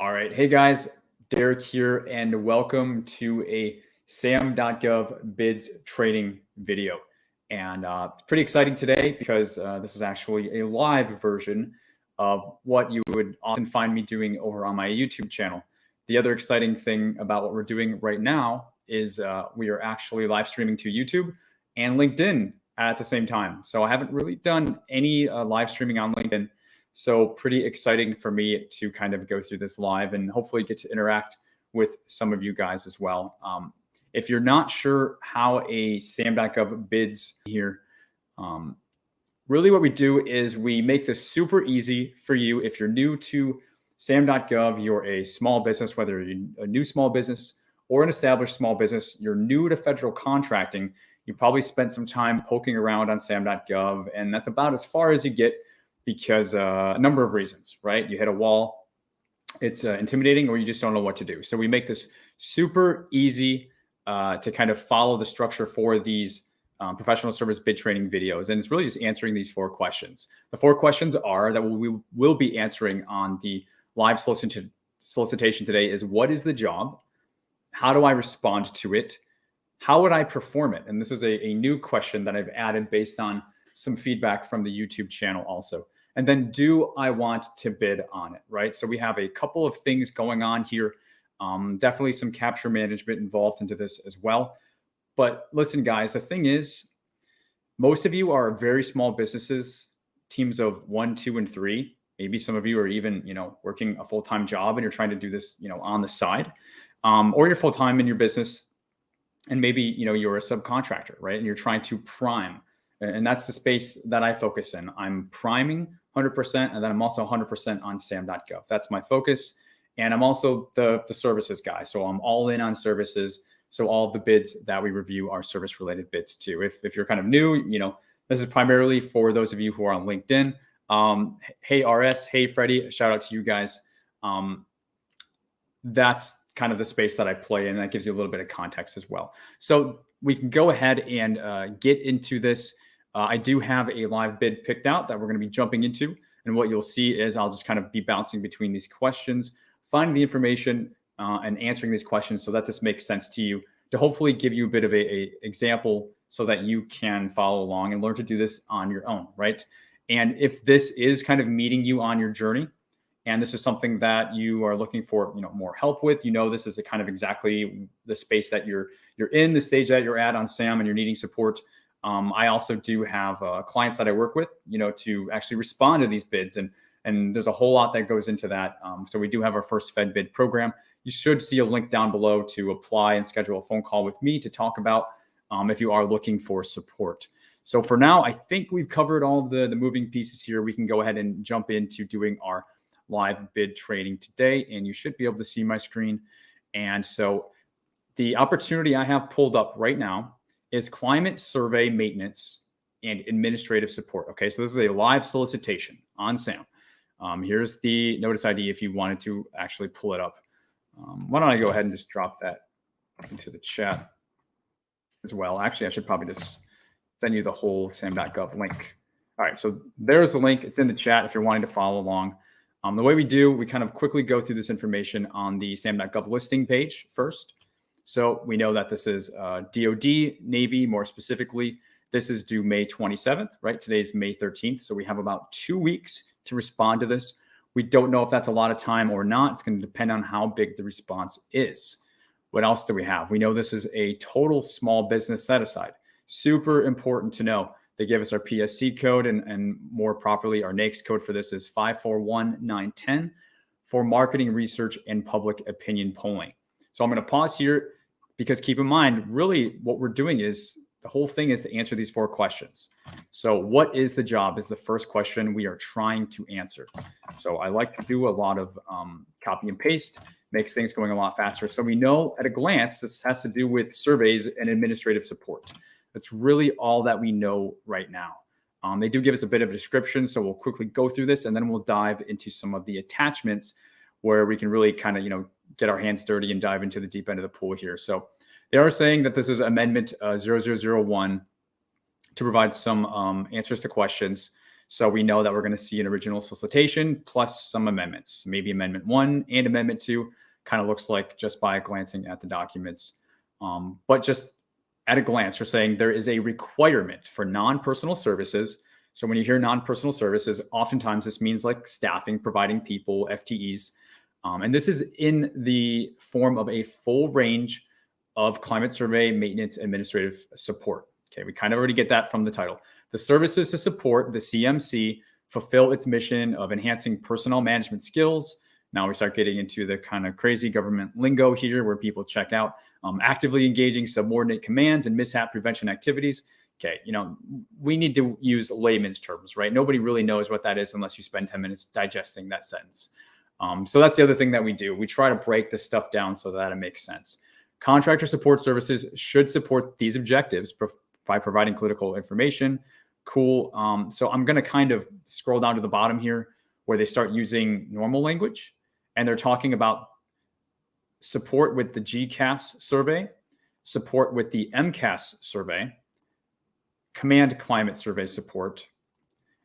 All right. Hey guys, Derek here, and welcome to a SAM.gov bids training video. And it's pretty exciting today because this is actually a live version of what you would often find me doing over on my YouTube channel. The other exciting thing about what we're doing right now is we are actually live streaming to YouTube and LinkedIn at the same time. So I haven't really done any live streaming on LinkedIn. So pretty exciting for me to kind of go through this live and hopefully get to interact with some of you guys as well. If you're not sure how a SAM.gov bids here, really what we do is we make this super easy for you. If you're new to SAM.gov, you're a small business, whether you're a new small business or an established small business, you're new to federal contracting, you probably spent some time poking around on SAM.gov, and that's about as far as you get because a number of reasons, right? You hit a wall, it's intimidating, or you just don't know what to do. So we make this super easy to kind of follow the structure for these professional service bid training videos. And it's really just answering these 4 questions. The 4 questions are that we will be answering on the live solicitation today is: what is the job? How do I respond to it? How would I perform it? And this is a new question that I've added based on some feedback from the YouTube channel also. And then, do I want to bid on it, right? So we have a couple of things going on here. Definitely some capture management involved into this as well. But listen, guys, the thing is, most of you are very small businesses, teams of 1, 2, and 3. Maybe some of you are even, working a full-time job and you're trying to do this, on the side, or you're full-time in your business. And maybe, you're a subcontractor, right? And you're trying to prime. And that's the space that I focus in. I'm priming 100%, and then I'm also 100% on SAM.gov. That's my focus. And I'm also the services guy. So I'm all in on services. So all of the bids that we review are service related bids too. If you're kind of new, this is primarily for those of you who are on LinkedIn. Hey RS, hey Freddie, shout out to you guys. That's kind of the space that I play in. That gives you a little bit of context as well. So we can go ahead and get into this. I do have a live bid picked out that we're going to be jumping into. And what you'll see is I'll just kind of be bouncing between these questions, finding the information and answering these questions so that this makes sense to you, to hopefully give you a bit of a example so that you can follow along and learn to do this on your own, right? And if this is kind of meeting you on your journey, and this is something that you are looking for, more help with, this is a kind of exactly the space that you're in, the stage that you're at on SAM, and you're needing support. I also do have clients that I work with, to actually respond to these bids. And there's a whole lot that goes into that. So we do have our first Fed bid program. You should see a link down below to apply and schedule a phone call with me to talk about if you are looking for support. So for now, I think we've covered all the moving pieces here. We can go ahead and jump into doing our live bid training today. And you should be able to see my screen. And so the opportunity I have pulled up right now is climate survey maintenance and administrative support. Okay, so this is a live solicitation on SAM. Here's the notice ID if you wanted to actually pull it up. Why don't I go ahead and just drop that into the chat as well. Actually, I should probably just send you the whole SAM.gov link. All right, so there's the link. It's in the chat if you're wanting to follow along. The way we do, we kind of quickly go through this information on the SAM.gov listing page first. So we know that this is DOD, Navy, more specifically. This is due May 27th, right? Today's May 13th. So we have about 2 weeks to respond to this. We don't know if that's a lot of time or not. It's going to depend on how big the response is. What else do we have? We know this is a total small business set aside. Super important to know. They give us our PSC code, and more properly, our NAICS code for this is 541910 for marketing research and public opinion polling. So I'm going to pause here because keep in mind, really what we're doing is the whole thing is to answer these 4 questions. So what is the job is the first question we are trying to answer. So I like to do a lot of copy and paste, makes things going a lot faster. So we know at a glance, this has to do with surveys and administrative support. That's really all that we know right now. They do give us a bit of a description, so we'll quickly go through this, and then we'll dive into some of the attachments where we can really kind of, get our hands dirty and dive into the deep end of the pool here. So they are saying that this is Amendment 0001 to provide some answers to questions. So we know that we're going to see an original solicitation plus some amendments, maybe Amendment 1 and Amendment 2. Kind of looks like just by glancing at the documents. But just at a glance, we're saying there is a requirement for non-personal services. So when you hear non-personal services, oftentimes this means like staffing, providing people, FTEs. And this is in the form of a full range of climate survey, maintenance, administrative support. Okay, we kind of already get that from the title. The services to support the CMC fulfill its mission of enhancing personnel management skills. Now we start getting into the kind of crazy government lingo here where people check out, actively engaging subordinate commands and mishap prevention activities. Okay, we need to use layman's terms, right? Nobody really knows what that is unless you spend 10 minutes digesting that sentence. So that's the other thing that we do. We try to break this stuff down so that it makes sense. Contractor support services should support these objectives by providing critical information. Cool. So I'm going to kind of scroll down to the bottom here where they start using normal language, and they're talking about support with the GCAS survey, support with the MCAS survey, command climate survey support,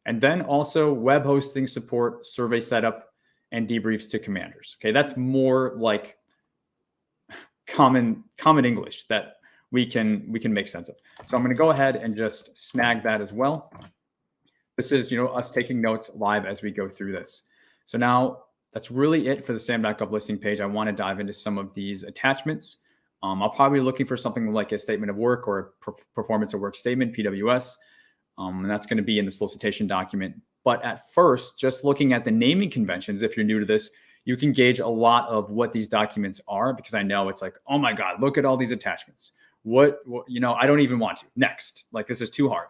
and then also web hosting support, survey setup, and debriefs to commanders. Okay, that's more like common English that we can make sense of. So I'm going to go ahead and just snag that as well. This is us taking notes live as we go through this. So now that's really it for the SAM.gov listing page. I want to dive into some of these attachments. I'll probably be looking for something like a statement of work or a performance of work statement, PWS. And that's going to be in the solicitation document. But at first, just looking at the naming conventions, if you're new to this, you can gauge a lot of what these documents are, because I know it's like, oh my God, look at all these attachments. What I don't even want to. Next, like this is too hard.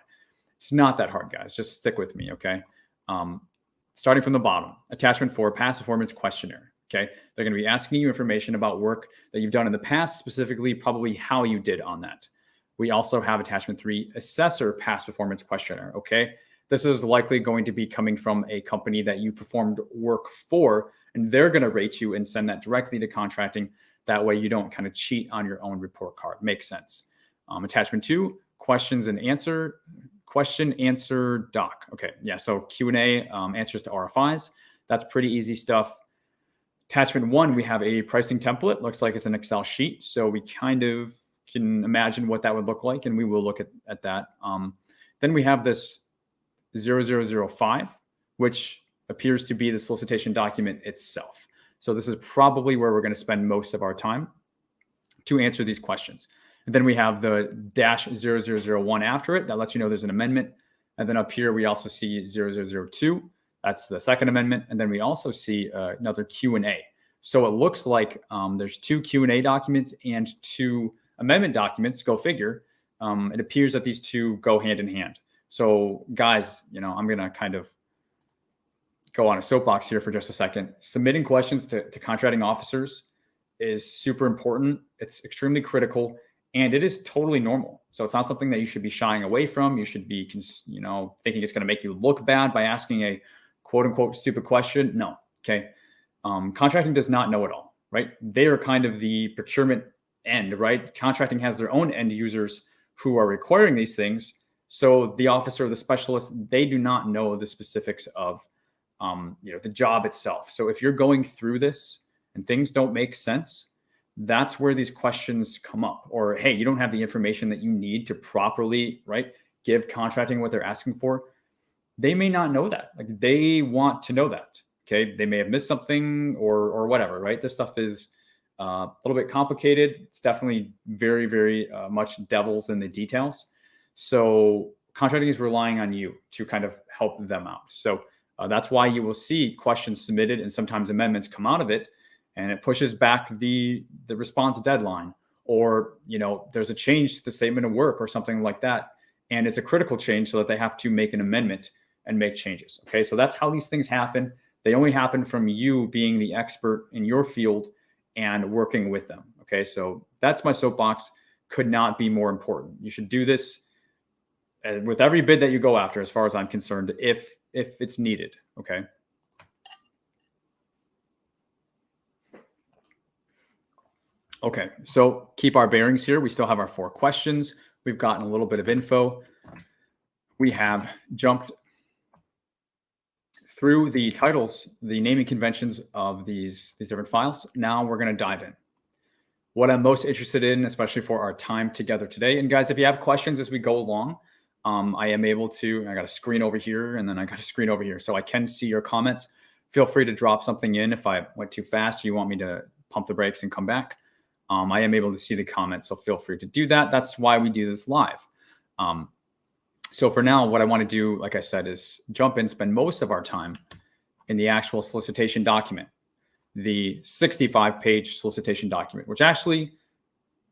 It's not that hard, guys. Just stick with me, okay? Starting from the bottom, attachment 4, past performance questionnaire. Okay, they're going to be asking you information about work that you've done in the past, specifically probably how you did on that. We also have attachment 3, assessor past performance questionnaire. Okay, this is likely going to be coming from a company that you performed work for, and they're going to rate you and send that directly to contracting. That way you don't kind of cheat on your own report card. Makes sense. Attachment 2, question answer doc. Okay, yeah, so Q&A, answers to RFIs. That's pretty easy stuff. Attachment 1, we have a pricing template. Looks like it's an Excel sheet. So we kind of can imagine what that would look like, and we will look at that. Then we have this 0005, which appears to be the solicitation document itself. So this is probably where we're going to spend most of our time to answer these questions. And then we have the -0001 after it. That lets you know there's an amendment. And then up here, we also see 0002. That's the second amendment. And then we also see another Q&A. So it looks like there's 2 Q&A documents and 2 amendment documents. Go figure. It appears that these 2 go hand in hand. So guys, I'm going to kind of go on a soapbox here for just a second. Submitting questions to contracting officers is super important. It's extremely critical, and it is totally normal. So it's not something that you should be shying away from. You should be, thinking it's going to make you look bad by asking a quote unquote stupid question. No. Okay. Contracting does not know it all, right? They are kind of the procurement end, right? Contracting has their own end users who are requiring these things. So the officer, the specialist, they do not know the specifics of, the job itself. So if you're going through this and things don't make sense, that's where these questions come up. Or, hey, you don't have the information that you need to properly, right, give contracting what they're asking for. They may not know that. Like, they want to know that. Okay, they may have missed something or whatever, right? This stuff is a little bit complicated. It's definitely very, very much devils in the details. So contracting is relying on you to kind of help them out. So that's why you will see questions submitted and sometimes amendments come out of it, and it pushes back the response deadline, or there's a change to the statement of work or something like that, and it's a critical change so that they have to make an amendment and make changes. Okay, so that's how these things happen. They only happen from you being the expert in your field and working with them. Okay, so that's my soapbox. Could not be more important. You should do this with every bid that you go after, as far as I'm concerned, if it's needed. Okay. Okay, so keep our bearings here. We still have our 4 questions. We've gotten a little bit of info. We have jumped through the titles, the naming conventions of these different files, now we're going to dive in. What I'm most interested in, especially for our time together today. And guys, if you have questions as we go along, I am able to, I got a screen over here and then I got a screen over here. So I can see your comments. Feel free to drop something in if I went too fast, or you want me to pump the brakes and come back. I am able to see the comments, so feel free to do that. That's why we do this live. So for now, what I want to do, like I said, is jump in, spend most of our time in the actual solicitation document, the 65-page solicitation document, which actually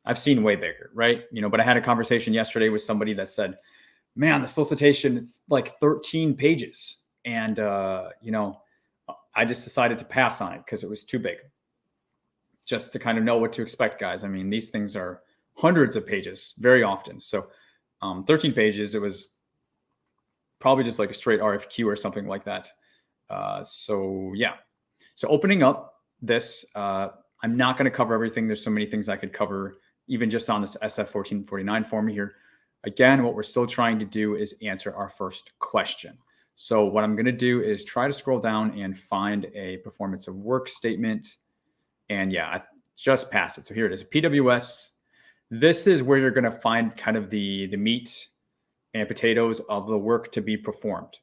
I've seen way bigger, right? But I had a conversation yesterday with somebody that said, man, the solicitation, it's like 13 pages. And, I just decided to pass on it because it was too big. Just to kind of know what to expect, guys. I mean, these things are hundreds of pages very often. So 13 pages, it was probably just like a straight RFQ or something like that. So yeah. So opening up this, I'm not going to cover everything. There's so many things I could cover, even just on this SF1449 form here. Again, what we're still trying to do is answer our first question. So what I'm going to do is try to scroll down and find a performance of work statement. And yeah, I just passed it. So here it is, PWS. This is where you're going to find kind of the meat and potatoes of the work to be performed.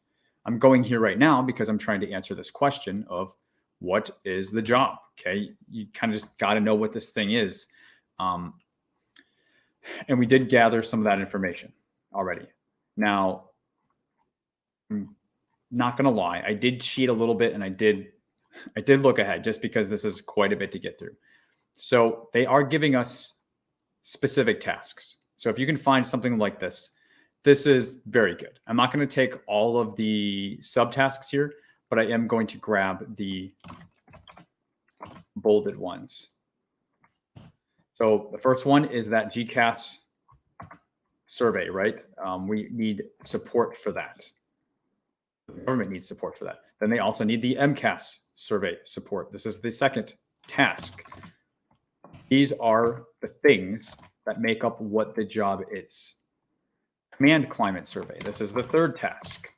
I'm going here right now because I'm trying to answer this question of what is the job? Okay, you kind of just got to know what this thing is. And we did gather some of that information already. Now, I'm not going to lie, I did cheat a little bit and I did look ahead just because this is quite a bit to get through. So they are giving us specific tasks. So if you can find something like this, this is very good. I'm not going to take all of the subtasks here, but I am going to grab the bolded ones. So the first one is that GCAS survey, right? We need support for that. The government needs support for that. Then they also need the MCAS survey support. This is the second task. These are the things that make up what the job is. Command climate survey. This is the third task.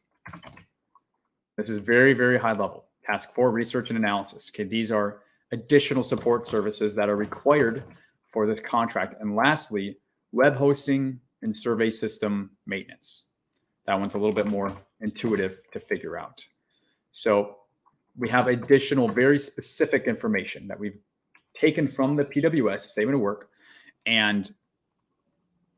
This is very, very high level. Task 4, research and analysis. Okay, these are additional support services that are required for this contract. And lastly, web hosting and survey system maintenance. That one's a little bit more intuitive to figure out. So we have additional very specific information that we've taken from the PWS, statement of work, and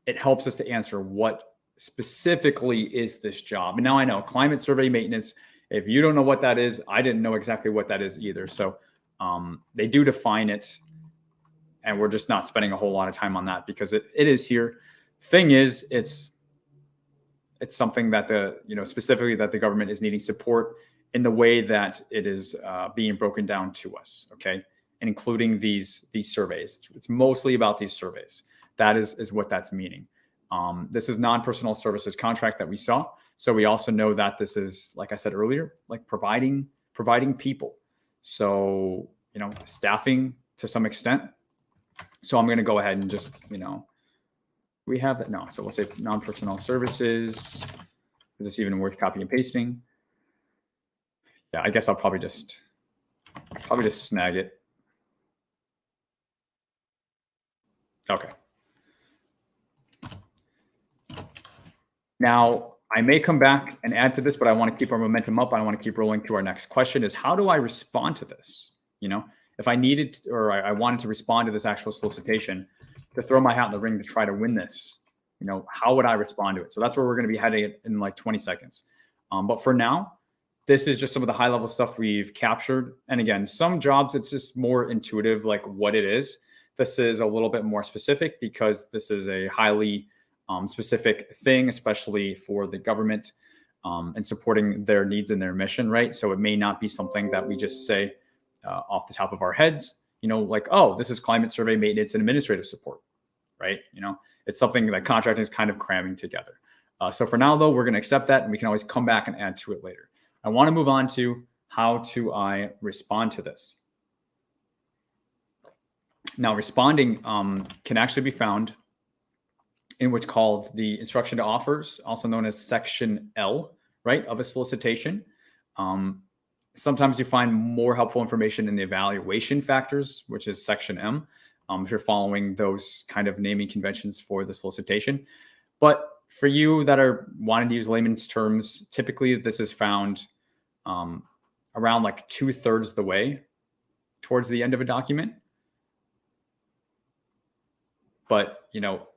it helps us to answer what specifically is this job. And now I know climate survey maintenance, if you don't know what that is, I didn't know exactly what that is either. So they do define it, and we're just not spending a whole lot of time on that because it is here. Thing is, it's something that specifically that the government is needing support in the way that it is being broken down to us, okay? And including these surveys. It's mostly about these surveys. That is what that's meaning. This is non-personal services contract that we saw. So we also know that this is, like I said earlier, like providing people. So, staffing to some extent. So I'm going to go ahead and just, we have it. No. So we'll say non-personnel services. Is this even worth copying and pasting? Yeah, I guess I'll probably just snag it. Okay. Now, I may come back and add to this, but I want to keep our momentum up. I want to keep rolling to our next question is, how do I respond to this? If I needed or I wanted to respond to this actual solicitation to throw my hat in the ring to try to win this, how would I respond to it? So that's where we're going to be heading in like 20 seconds. But for now, this is just some of the high level stuff we've captured. And again, some jobs, it's just more intuitive, like what it is. This is a little bit more specific because this is a highly specific thing, especially for the government and supporting their needs and their mission, right? So it may not be something that we just say off the top of our heads, like, oh, this is climate survey maintenance and administrative support, right? It's something that contracting is kind of cramming together. So for now, though, we're going to accept that and we can always come back and add to it later. I want to move on to how do I respond to this? Now, responding can actually be found in what's called the instruction to offers, also known as section L, right, of a solicitation. Sometimes you find more helpful information in the evaluation factors, which is section M, if you're following those kind of naming conventions for the solicitation. But for you that are wanting to use layman's terms, typically this is found around like 2/3 the way towards the end of a document. But,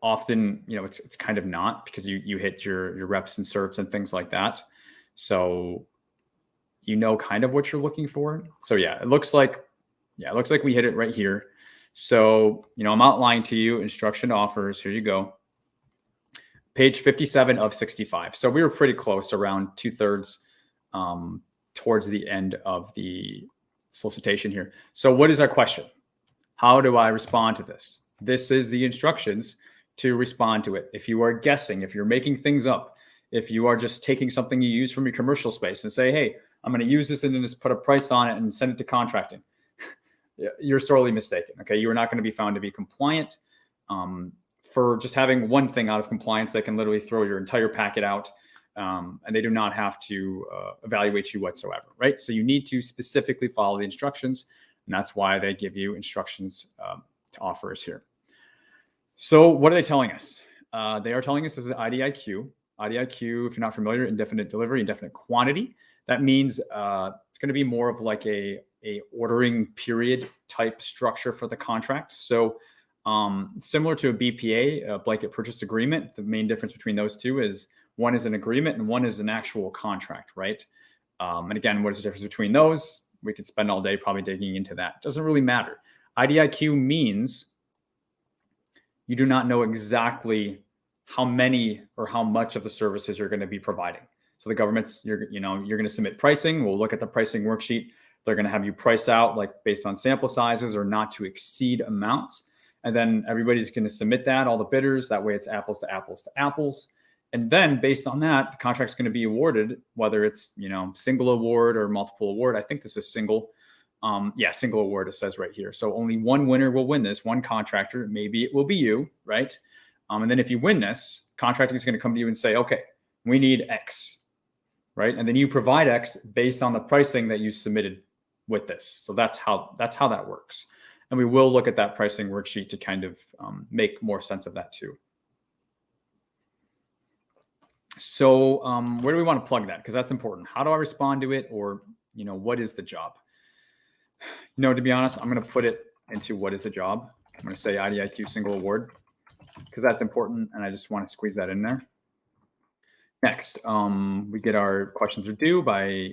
often, it's kind of not, because you hit your reps, inserts, and things like that. So, kind of what you're looking for. So yeah, it looks like we hit it right here. So, I'm outlining to you instruction to offers. Here you go. Page 57 of 65. So we were pretty close, around 2/3 towards the end of the solicitation here. So what is our question? How do I respond to this? This is the instructions to respond to it. If you are guessing, if you're making things up, if you are just taking something you use from your commercial space and say, hey, I'm going to use this and then just put a price on it and send it to contracting, you're sorely mistaken. Okay. You are not going to be found to be compliant. For just having one thing out of compliance, they can literally throw your entire packet out, and they do not have to evaluate you whatsoever, right? So you need to specifically follow the instructions, and that's why they give you instructions to offers here. So what are they telling us? They are telling us this is IDIQ. IDIQ, if you're not familiar, indefinite delivery, indefinite quantity. That means it's going to be more of like a ordering period type structure for the contract. So similar to a BPA, a blanket purchase agreement, the main difference between those two is one is an agreement and one is an actual contract, right? And again, what is the difference between those? We could spend all day probably digging into that. It doesn't really matter. IDIQ means you do not know exactly how many or how much of the services you're going to be providing. So the government's, you're going to submit pricing. We'll look at the pricing worksheet. They're going to have you price out like based on sample sizes or not to exceed amounts. And then everybody's going to submit that, all the bidders. That way it's apples to apples to apples. And then based on that, the contract's going to be awarded, whether it's, single award or multiple award. I think this is single. Single award, it says right here. So only one winner will win this, one contractor. Maybe it will be you, right? And then if you win this, contracting is going to come to you and say, okay, we need X, right? And then you provide X based on the pricing that you submitted with this. So that's how that works. And we will look at that pricing worksheet to kind of make more sense of that too. So where do we want to plug that? Because that's important. How do I respond to it? Or, what is the job? To be honest, I'm going to put it into what is the job. I'm going to say IDIQ single award because that's important. And I just want to squeeze that in there. Next, we get our questions are due by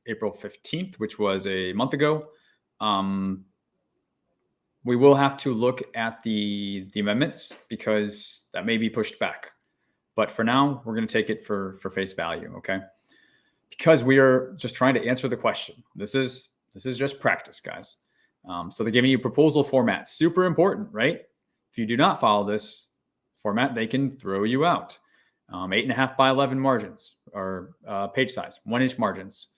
April 15th, which was a month ago. We will have to look at the amendments because that may be pushed back. But for now, we're going to take it for face value, okay? Because we are just trying to answer the question. This is just practice, guys. So they're giving you proposal format. Super important, right? If you do not follow this format, they can throw you out. 8.5 by 11 margins or page size, 1-inch margins.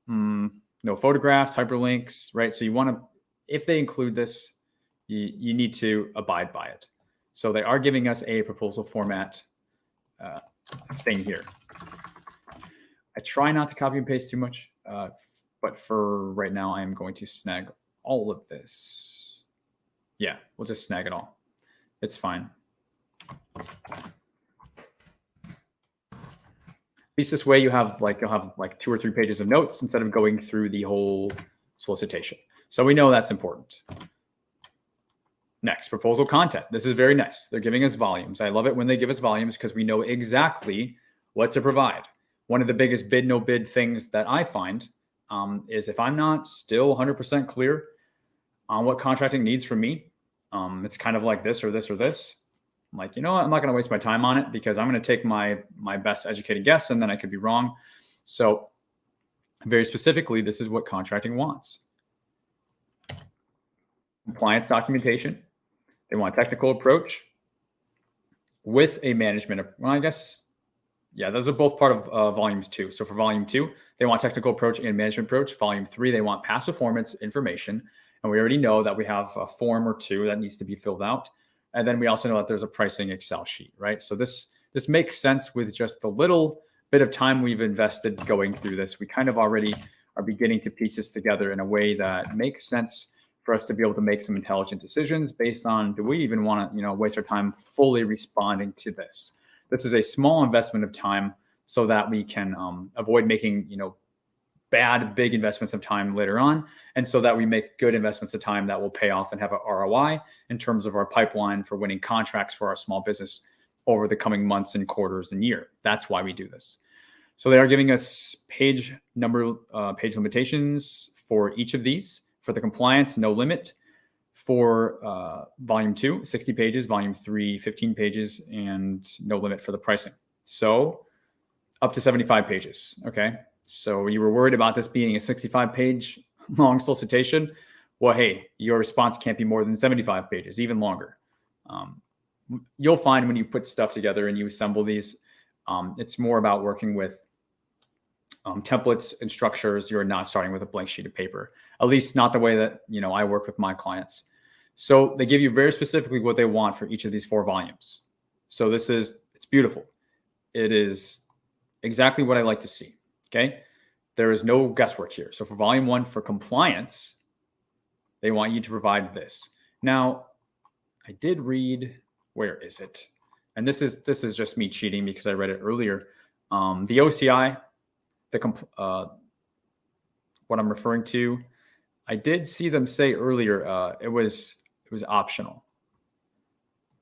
No photographs, hyperlinks, right? So you want to, if they include this, you need to abide by it. So they are giving us a proposal format thing here. I try not to copy and paste too much, but for right now, I am going to snag all of this. Yeah, we'll just snag it all. It's fine. At least this way you'll have like 2 or 3 pages of notes instead of going through the whole solicitation. So we know that's important. Next, proposal content. This is very nice. They're giving us volumes. I love it when they give us volumes because we know exactly what to provide. One of the biggest bid, no bid things that I find is if I'm not still 100% clear on what contracting needs from me, it's kind of like this or this or this. I'm like, I'm not going to waste my time on it because I'm going to take my best educated guess and then I could be wrong. So very specifically, this is what contracting wants. Compliance documentation. They want a technical approach with a management. Well, I guess, yeah, those are both part of volumes 2. So for volume 2, they want technical approach and management approach. Volume 3, they want past performance information. And we already know that we have a form or 2 that needs to be filled out. And then we also know that there's a pricing Excel sheet, right? So this makes sense with just the little bit of time we've invested going through this. We kind of already are beginning to piece this together in a way that makes sense for us to be able to make some intelligent decisions based on, do we even want to, waste our time fully responding to this? This is a small investment of time so that we can avoid making, bad, big investments of time later on. And so that we make good investments of time that will pay off and have an ROI in terms of our pipeline for winning contracts for our small business over the coming months and quarters and year. That's why we do this. So they are giving us page limitations for each of these. For the compliance, no limit. For volume 2, 60 pages, volume 3, 15 pages, and no limit for the pricing. So up to 75 pages, okay? So you were worried about this being a 65-page long solicitation. Well, hey, your response can't be more than 75 pages, even longer. You'll find when you put stuff together and you assemble these, it's more about working with templates and structures. You're not starting with a blank sheet of paper, at least not the way that I work with my clients. So they give you very specifically what they want for each of these 4 volumes. So it's beautiful. It is exactly what I like to see. Okay. There is no guesswork here. So for volume 1, for compliance, they want you to provide this. Now, I did read, where is it? And this is just me cheating because I read it earlier. The OCI, what I'm referring to, I did see them say earlier it was optional,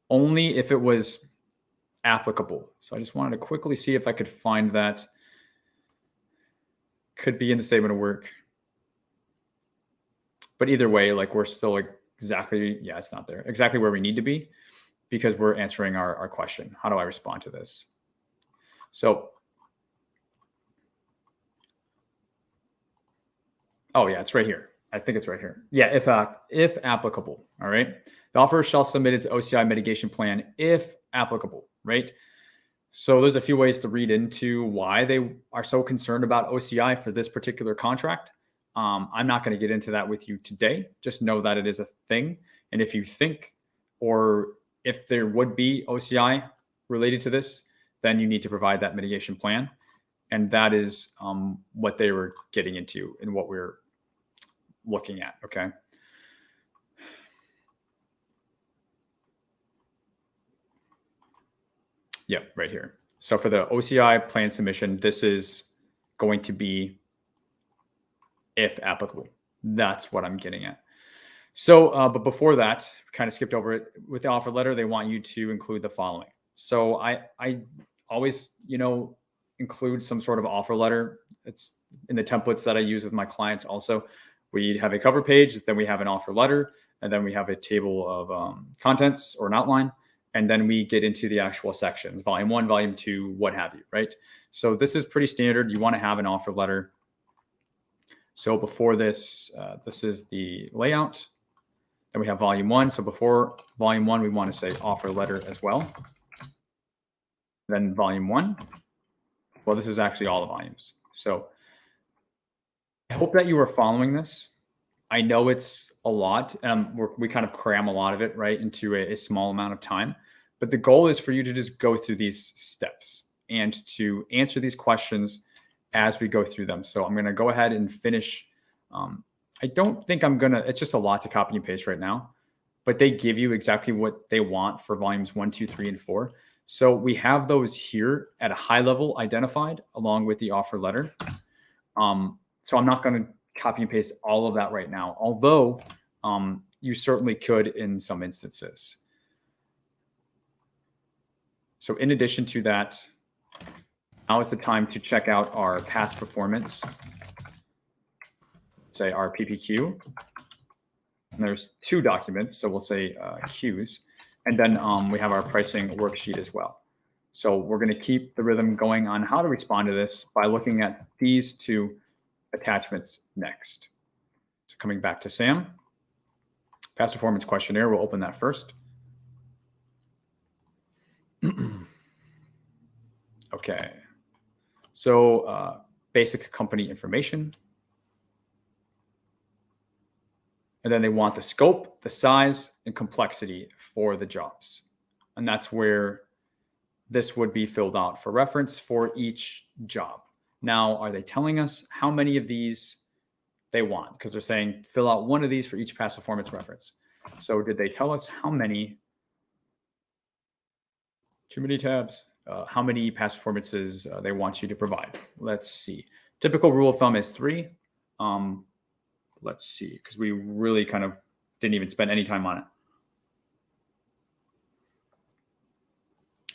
only if it was applicable. So I just wanted to quickly see if I could find that. Could be in the statement of work, but either way, we're still exactly, it's not there, exactly where we need to be, because we're answering our question. How do I respond to this? So, oh yeah, it's right here. I think it's right here. Yeah, if applicable. All right. The offer shall submit its OCI mitigation plan if applicable, right? So there's a few ways to read into why they are so concerned about OCI for this particular contract. I'm not going to get into that with you today. Just know that it is a thing. And if you think, or if there would be OCI related to this, then you need to provide that mitigation plan. And that is what they were getting into and what we're looking at. Okay. Yeah, right here. So for the OCI plan submission, this is going to be if applicable. That's what I'm getting at. So, but before that, kind of skipped over it. With the offer letter, they want you to include the following. So I always, include some sort of offer letter. It's in the templates that I use with my clients also. We have a cover page, then we have an offer letter, and then we have a table of contents or an outline. And then we get into the actual sections, volume 1, volume 2, what have you, right? So this is pretty standard. You want to have an offer letter. So before this, this is the layout. Then we have volume 1. So before volume 1, we want to say offer letter as well. Then volume 1. Well, this is actually all the volumes. So I hope that you are following this. I know it's a lot, and we kind of cram a lot of it right into a small amount of time. But the goal is for you to just go through these steps and to answer these questions as we go through them. So I'm going to go ahead and finish. I don't think it's just a lot to copy and paste right now, but they give you exactly what they want for volumes 1, 2, 3, and 4. So we have those here at a high level identified along with the offer letter. So I'm not going to copy and paste all of that right now, although you certainly could in some instances. So in addition to that, now it's the time to check out our past performance, say our PPQ. And there's 2 documents, so we'll say Qs. And then we have our pricing worksheet as well. So we're going to keep the rhythm going on how to respond to this by looking at these 2 attachments next. So coming back to SAM, past performance questionnaire, we'll open that first. Okay, so basic company information. And then they want the scope, the size, and complexity for the jobs. And that's where this would be filled out for reference for each job. Now, are they telling us how many of these they want, because they're saying fill out one of these for each past performance reference. So did they tell us how many? Too many tabs. How many past performances they want you to provide? Let's see. Typical rule of thumb is 3. Let's see, because we really kind of didn't even spend any time on it.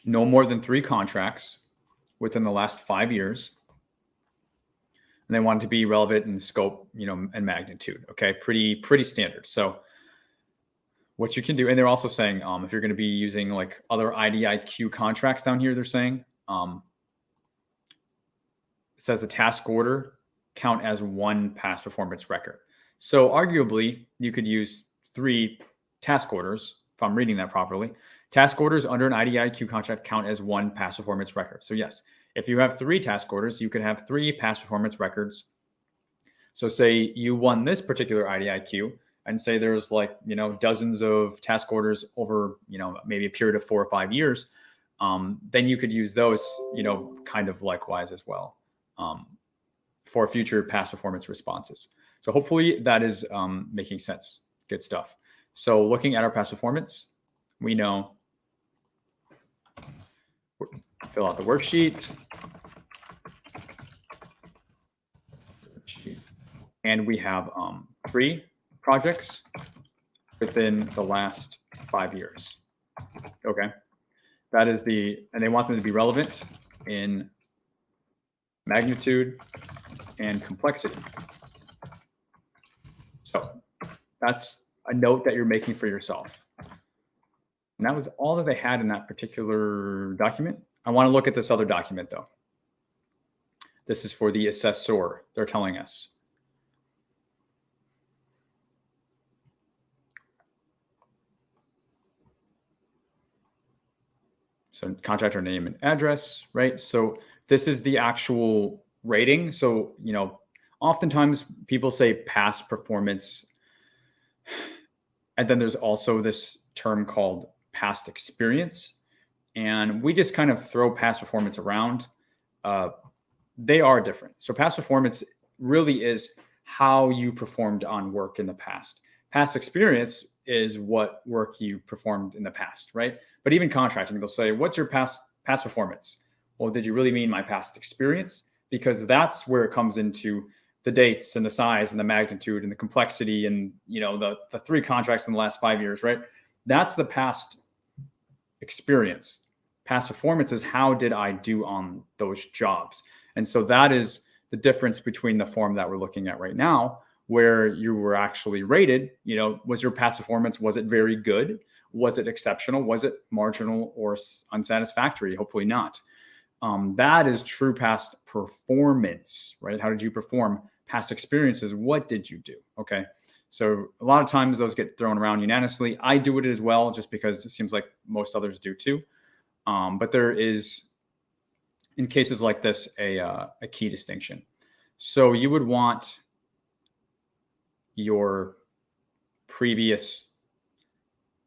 No more than 3 contracts within the last 5 years. And they want it to be relevant in scope, and magnitude. Okay, pretty standard. So what you can do, and they're also saying if you're going to be using like other IDIQ contracts down here, they're saying it says a task order count as 1 past performance record. So arguably, you could use 3 task orders, if I'm reading that properly. Task orders under an IDIQ contract count as 1 past performance record. So yes, if you have 3 task orders, you could have 3 past performance records. So say you won this particular IDIQ, and say there's like, dozens of task orders over, maybe a period of 4 or 5 years, then you could use those, kind of likewise as well for future past performance responses. So hopefully that is making sense. Good stuff. So looking at our past performance, we know, fill out the worksheet. And we have 3 projects within the last 5 years. Okay. That is and they want them to be relevant in magnitude and complexity. So that's a note that you're making for yourself. And that was all that they had in that particular document. I want to look at this other document though. This is for the assessor, they're telling us. So contractor name and address, right? So this is the actual rating. So, oftentimes people say past performance. And then there's also this term called past experience. And we just kind of throw past performance around. They are different. So past performance really is how you performed on work in the past. Past experience is what work you performed in the past, right? But even contracting, they'll say, what's your past performance? Well, did you really mean my past experience? Because that's where it comes into the dates and the size and the magnitude and the complexity and, the 3 contracts in the last 5 years, right? That's the past experience. Past performance is how did I do on those jobs? And so that is the difference between the form that we're looking at right now, where you were actually rated, was your past performance, was it very good? Was it exceptional? Was it marginal or unsatisfactory? Hopefully not. That is true past performance, right? How did you perform? Past experiences, what did you do? Okay. So a lot of times those get thrown around unanimously. I do it as well, just because it seems like most others do too. But there is, in cases like this, a key distinction. So you would want your previous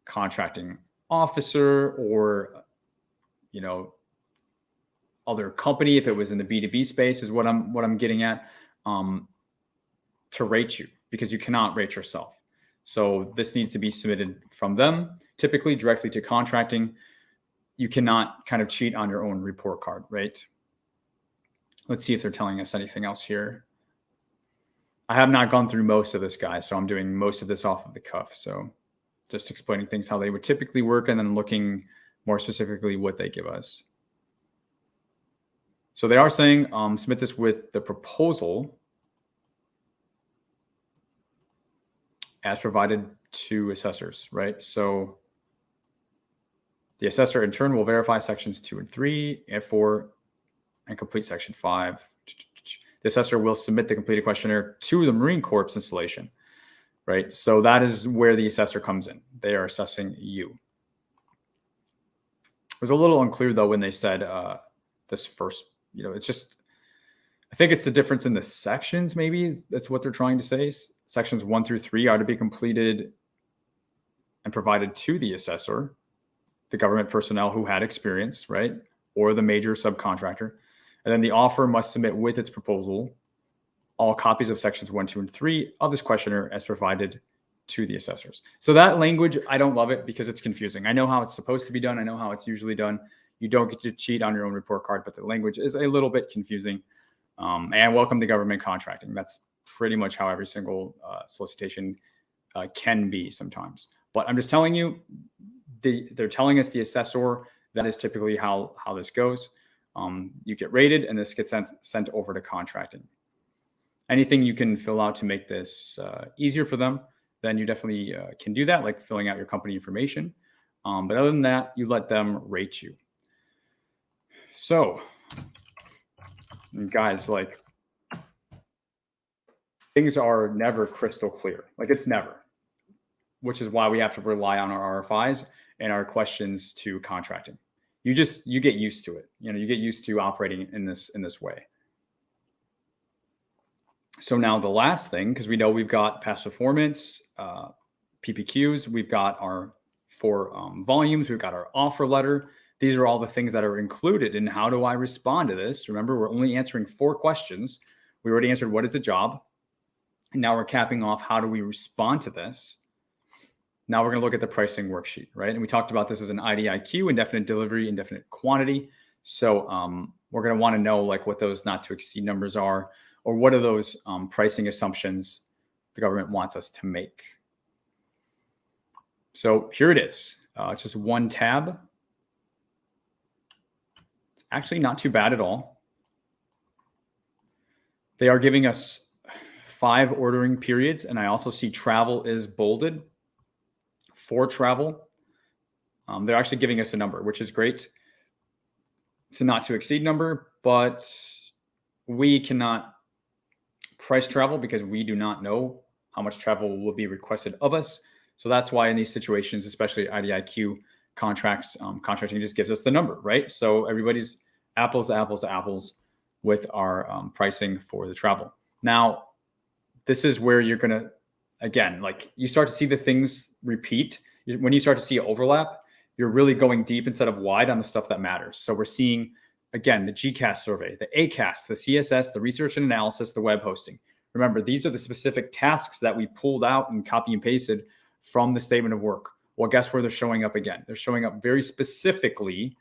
contracting officer or, other company, if it was in the B2B space, is what I'm getting at, to rate you, because you cannot rate yourself. So this needs to be submitted from them, typically directly to contracting. You cannot kind of cheat on your own report card, right? Let's see if they're telling us anything else here. I have not gone through most of this, guys, so I'm doing most of this off of the cuff. So just explaining things how they would typically work and then looking more specifically what they give us. So they are saying submit this with the proposal as provided to assessors, right? So the assessor in turn will verify sections 2 and 3 and 4 and complete section 5. The assessor will submit the completed questionnaire to the Marine Corps installation, right? So that is where the assessor comes in. They are assessing you. It was a little unclear though when they said this first, it's just, I think it's the difference in the sections. Maybe that's what they're trying to say. Sections 1 through 3 are to be completed and provided to the assessor, the government personnel who had experience, right? Or the major subcontractor. And then the offer must submit with its proposal all copies of sections 1, 2, and 3 of this questionnaire as provided to the assessors. So that language, I don't love it because it's confusing. I know how it's supposed to be done. I know how it's usually done. You don't get to cheat on your own report card, but the language is a little bit confusing. And welcome to government contracting. That's pretty much how every single solicitation can be sometimes. But I'm just telling you, they're telling us, the assessor, that is typically how this goes. You get rated and this gets sent over to contracting. Anything you can fill out to make this easier for them, then you definitely can do that, like filling out your company information. But other than that, you let them rate you. So, guys, like, things are never crystal clear. Like, it's never, which is why we have to rely on our RFIs and our questions to contracting. You get used to it. You get used to operating in this way. So now the last thing, because we know we've got past performance, PPQs, we've got our 4 volumes, we've got our offer letter. These are all the things that are included in how do I respond to this. Remember, we're only answering 4 questions. We already answered what is the job. And now we're capping off how do we respond to this. Now we're going to look at the pricing worksheet, right? And we talked about this as an IDIQ, indefinite delivery, indefinite quantity. So we're going to want to know like what those not to exceed numbers are, or what are those pricing assumptions the government wants us to make. So here it is. It's just one tab. It's actually not too bad at all. They are giving us 5 ordering periods, and I also see travel is bolded. For travel, they're actually giving us a number, which is great. It's a not to exceed number, but we cannot price travel because we do not know how much travel will be requested of us. So that's why in these situations, especially IDIQ contracts, contracting just gives us the number, right? So everybody's apples to apples to apples with our pricing for the travel. Now, this is where you're going to, again, like you start to see the things repeat. When you start to see overlap, you're really going deep instead of wide on the stuff that matters. So we're seeing, again, the GCAS survey, the ACAS, the CSS, the research and analysis, the web hosting. Remember, these are the specific tasks that we pulled out and copy and pasted from the statement of work. Well, guess where they're showing up again? They're showing up very specifically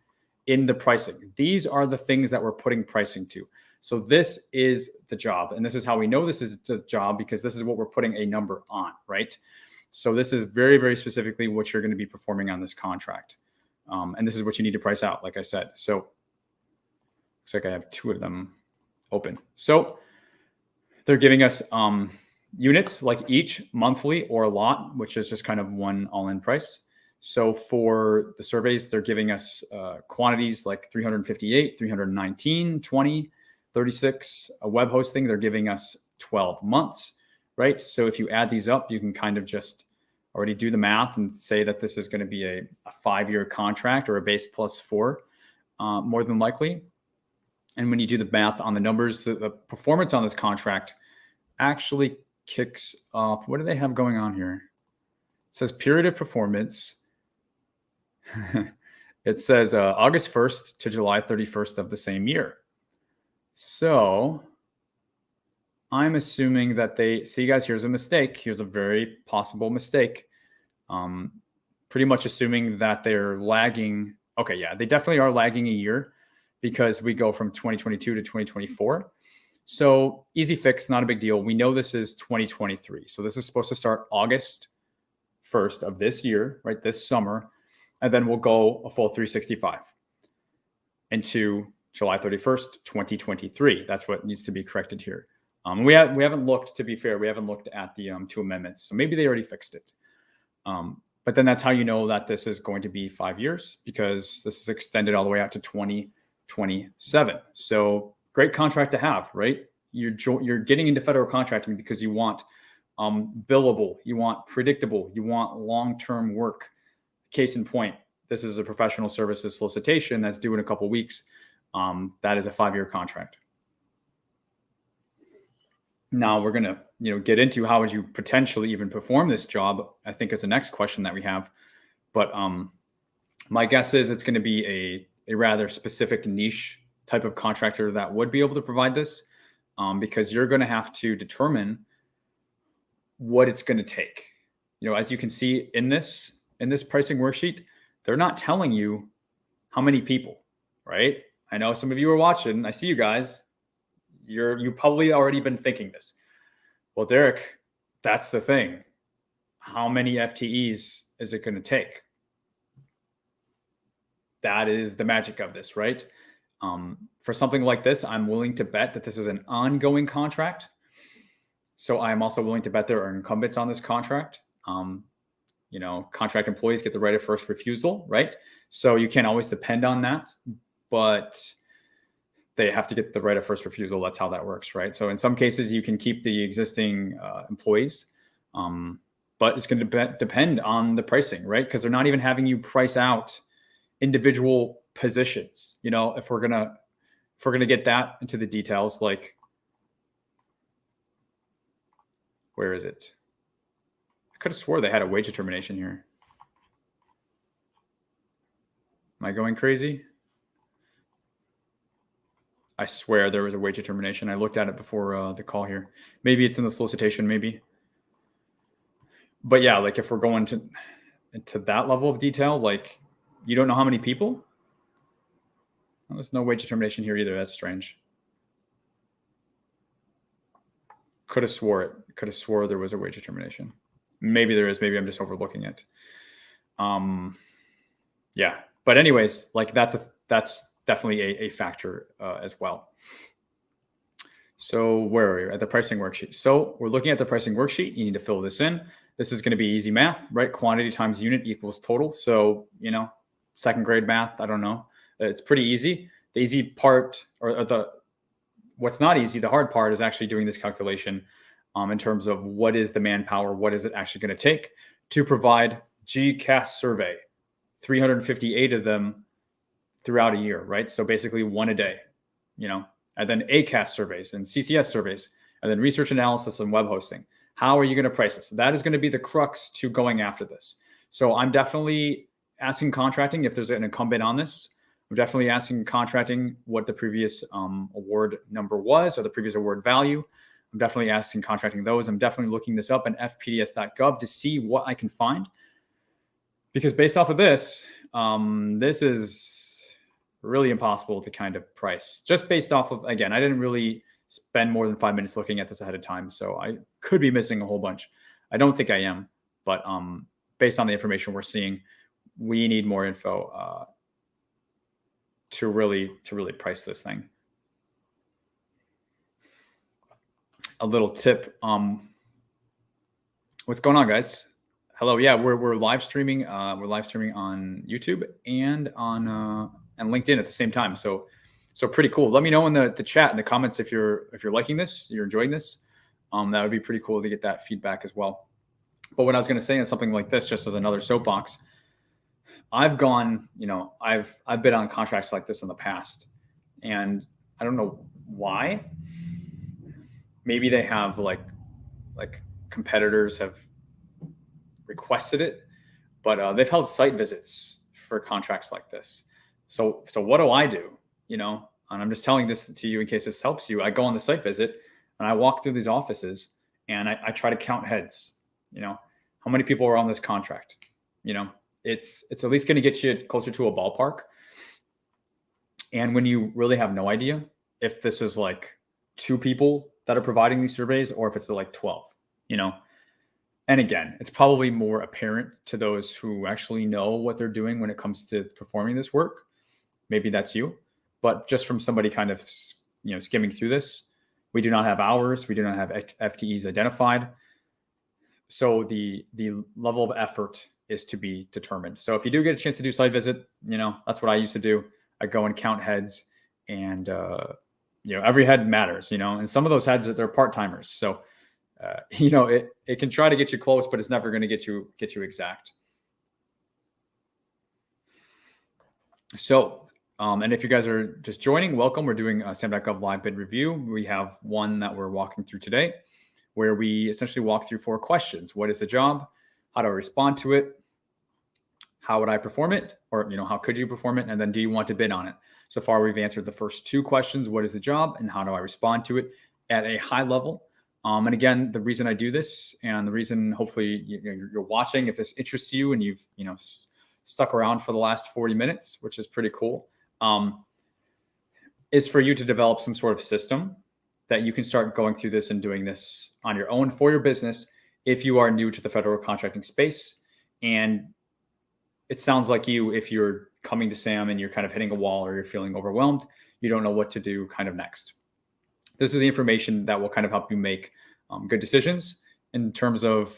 in the pricing. These are the things that we're putting pricing to. So this is the job. And this is how we know this is the job, because this is what we're putting a number on, right? So this is very, very specifically what you're going to be performing on this contract. And this is what you need to price out, like I said. So looks like I have 2 of them open. So they're giving us units, like each monthly or a lot, which is just kind of one all-in price. So for the surveys, they're giving us quantities like 358, 319, 20, 36. A web hosting, they're giving us 12 months, right? So if you add these up, you can kind of just already do the math and say that this is going to be a 5-year contract or a base plus 4, more than likely. And when you do the math on the numbers, the performance on this contract actually kicks off. What do they have going on here? It says period of performance. It says August 1st to July 31st of the same year. So I'm assuming that they see, guys, here's a mistake. Here's a very possible mistake. Pretty much assuming that they're lagging. Okay, yeah, they definitely are lagging a year because we go from 2022 to 2024. So easy fix, not a big deal. We know this is 2023. So this is supposed to start August 1st of this year, right? This summer. And then we'll go a full 365 into July 31st, 2023. That's what needs to be corrected here. We haven't looked, to be fair, we haven't looked at the 2 amendments. So maybe they already fixed it. But then that's how you know that this is going to be 5 years, because this is extended all the way out to 2027. So great contract to have, right? You're getting into federal contracting because you want billable, you want predictable, you want long-term work. Case in point, this is a professional services solicitation that's due in a couple of weeks. That is a 5-year contract. Now we're going to, get into how would you potentially even perform this job, I think is the next question that we have. But my guess is it's going to be a rather specific niche type of contractor that would be able to provide this. because you're going to have to determine what it's going to take. As you can see in this pricing worksheet, they're not telling you how many people, right? I know some of you are watching. I see you guys. You probably already been thinking this. Well, Derek, that's the thing. How many FTEs is it going to take? That is the magic of this, right? For something like this, I'm willing to bet that this is an ongoing contract. So I'm also willing to bet there are incumbents on this contract. Contract employees get the right of first refusal, right? So you can't always depend on that, but they have to get the right of first refusal. That's how that works, right? So in some cases, you can keep the existing employees, but it's going to depend on the pricing, right? Because they're not even having you price out individual positions. If we're gonna get that into the details, like, where is it? I could have swore they had a wage determination here. Am I going crazy? I swear there was a wage determination. I looked at it before the call here. Maybe it's in the solicitation, maybe. But yeah, like if we're going into that level of detail, like you don't know how many people? Well, there's no wage determination here either. That's strange. Could have swore there was a wage determination. Maybe there is. Maybe I'm just overlooking it. Yeah. But anyways, like that's definitely a factor as well. So where are we? At the pricing worksheet. So we're looking at the pricing worksheet. You need to fill this in. This is going to be easy math, right? Quantity times unit equals total. So, second grade math, I don't know. It's pretty easy. The easy part, or what's not easy, the hard part is actually doing this calculation in terms of what is the manpower, what is it actually going to take to provide GCAS survey, 358 of them throughout a year, right? So basically one a day, and then ACAS surveys and CCS surveys, and then research analysis and web hosting. How are you going to price this? That is going to be the crux to going after this. So I'm definitely asking contracting if there's an incumbent on this. I'm definitely asking contracting what the previous award number was or the previous award value. I'm definitely asking contracting those. I'm definitely looking this up in fpds.gov to see what I can find. Because based off of this, this is really impossible to kind of price. Just based off of, again, I didn't really spend more than 5 minutes looking at this ahead of time. So I could be missing a whole bunch. I don't think I am, but based on the information we're seeing, we need more info to really price this thing. A little tip. What's going on, guys? Hello. Yeah, we're live streaming. We're live streaming on YouTube and on and LinkedIn at the same time. So pretty cool. Let me know in the chat, in the comments, if you're liking this, you're enjoying this. That would be pretty cool to get that feedback as well. But what I was going to say is something like this, just as another soapbox. I've gone, I've been on contracts like this in the past, and I don't know why. Maybe they have like competitors have requested it, but they've held site visits for contracts like this. So what do I do? And I'm just telling this to you in case this helps you. I go on the site visit and I walk through these offices and I try to count heads. How many people are on this contract? It's at least going to get you closer to a ballpark. And when you really have no idea if this is like 2 people that are providing these surveys or if it's like 12, and again, it's probably more apparent to those who actually know what they're doing when it comes to performing this work. Maybe that's you, but just from somebody kind of, skimming through this, we do not have hours. We do not have FTEs identified. So the level of effort is to be determined. So if you do get a chance to do site visit, that's what I used to do. I go and count heads, and every head matters, and some of those heads, they're part-timers. So it can try to get you close, but it's never going to get you exact. So and if you guys are just joining, welcome. We're doing a SAM.gov live bid review. We have one that we're walking through today, where we essentially walk through 4 questions. What is the job? How do I respond to it? How would I perform it? Or, how could you perform it? And then do you want to bid on it? So far, we've answered the first 2 questions. What is the job and how do I respond to it? at a high level. And again, the reason I do this, and the reason hopefully you're watching, if this interests you and you've stuck around for the last 40 minutes, which is pretty cool, is for you to develop some sort of system that you can start going through this and doing this on your own for your business if you are new to the federal contracting space. And it sounds like if you're coming to SAM and you're kind of hitting a wall or you're feeling overwhelmed, you don't know what to do kind of next. This is the information that will kind of help you make good decisions in terms of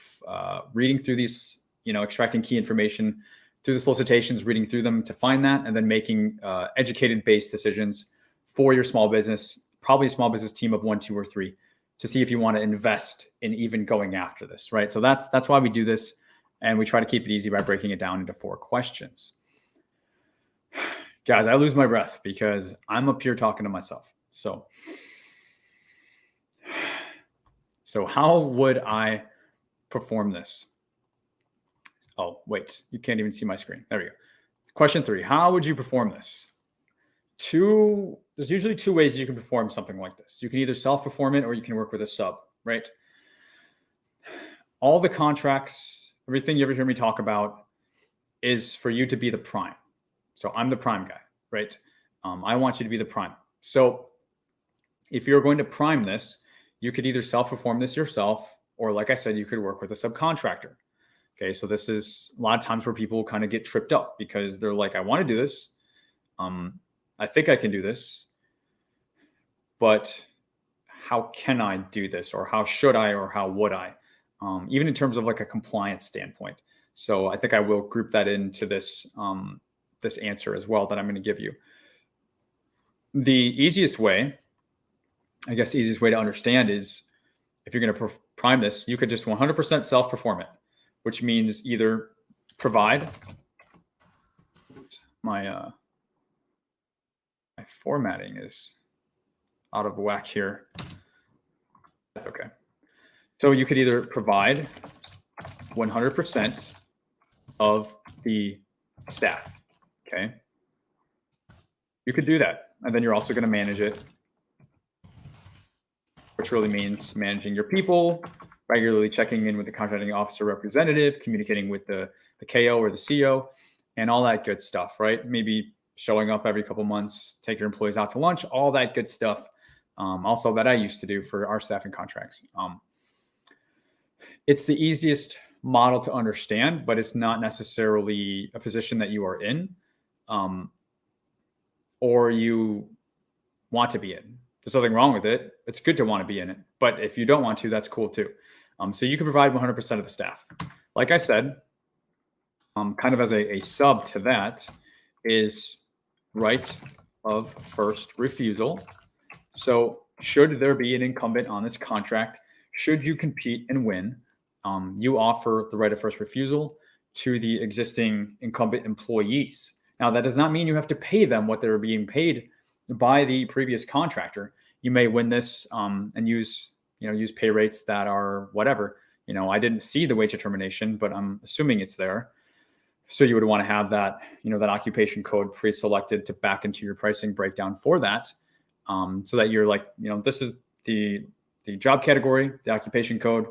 reading through these, extracting key information through the solicitations, reading through them to find that, and then making educated-based decisions for your small business, probably a small business team of 1, 2, or 3, to see if you want to invest in even going after this, right? So that's why we do this, and we try to keep it easy by breaking it down into 4 questions. Guys, I lose my breath because I'm up here talking to myself. So how would I perform this? Oh, wait, you can't even see my screen. There we go. Question 3, how would you perform this? There's usually 2 ways you can perform something like this. You can either self-perform it or you can work with a sub, right? All the contracts, everything you ever hear me talk about is for you to be the prime. So I'm the prime guy, right? I want you to be the prime. So if you're going to prime this, you could either self-perform this yourself, or like I said, you could work with a subcontractor. Okay, so this is a lot of times where people kind of get tripped up because they're like, I want to do this. I think I can do this, but how can I do this? Or how should I, or how would I? Even in terms of like a compliance standpoint. So I think I will group that into this, this answer as well that I'm going to give you. The easiest way, I guess, easiest way to understand is if you're going to prime this, you could just 100% self-perform it, which means either provide my formatting is out of whack here. Okay. So you could either provide 100% of the staff. Okay. You could do that. And then you're also going to manage it, which really means managing your people, regularly checking in with the contracting officer representative, communicating with the KO or the CO, and all that good stuff, right? Maybe showing up every couple months, take your employees out to lunch, all that good stuff. Also that I used to do for our staffing contracts. It's the easiest model to understand, but it's not necessarily a position that you are in or you want to be in. There's nothing wrong with it. It's good to want to be in it. But if you don't want to, that's cool too. So you can provide 100% of the staff. Like I said, kind of as a sub to that is right of first refusal. So should there be an incumbent on this contract, should you compete and win, you offer the right of first refusal to the existing incumbent employees. Now, that does not mean you have to pay them what they're being paid by the previous contractor. You may win this and use pay rates that are whatever. I didn't see the wage determination, but I'm assuming it's there. So you would want to have that, that occupation code pre-selected to back into your pricing breakdown for that. So that you're like, this is the job category, the occupation code.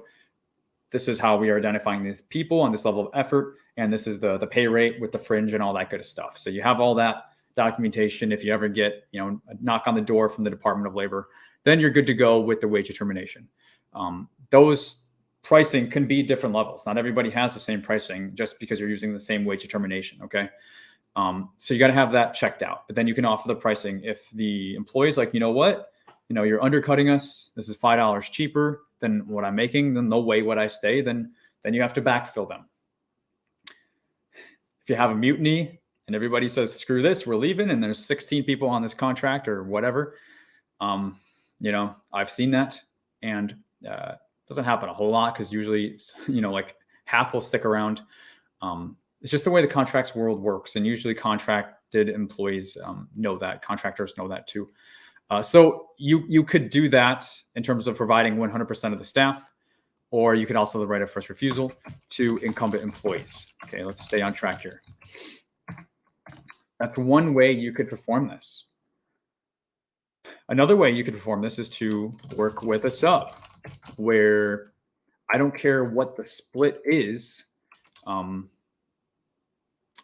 This is how we are identifying these people on this level of effort. And this is the pay rate with the fringe and all that good stuff. So you have all that documentation. If you ever get, a knock on the door from the Department of Labor, then you're good to go with the wage determination. Those pricing can be different levels. Not everybody has the same pricing just because you're using the same wage determination. Okay. So you got to have that checked out, but then you can offer the pricing. If the employee's like, you're undercutting us, this is $5 cheaper than what I'm making, then they'll weigh what I stay, then you have to backfill them. If you have a mutiny and everybody says, screw this, we're leaving, and there's 16 people on this contract or whatever, I've seen that, and doesn't happen a whole lot because usually, like half will stick around. It's just the way the contracts world works. And usually contracted employees know that, contractors know that too. So you could do that in terms of providing 100% of the staff, or you could also have the right of first refusal to incumbent employees. Okay, let's stay on track here. That's one way you could perform this. Another way you could perform this is to work with a sub, where I don't care what the split is. And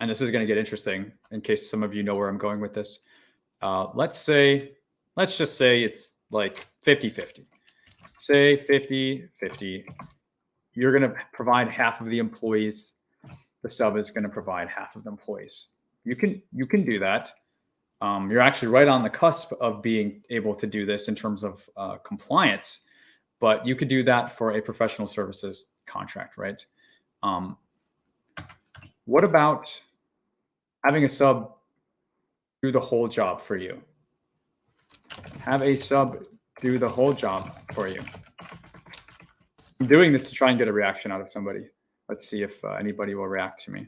this is going to get interesting in case some of you know where I'm going with this. Let's just say it's like 50-50. Say 50-50. You're going to provide half of the employees. The sub is going to provide half of the employees. You can do that. You're actually right on the cusp of being able to do this in terms of compliance, but you could do that for a professional services contract, right? What about having a sub do the whole job for you? Have a sub do the whole job for you. I'm doing this to try and get a reaction out of somebody. Let's see if anybody will react to me.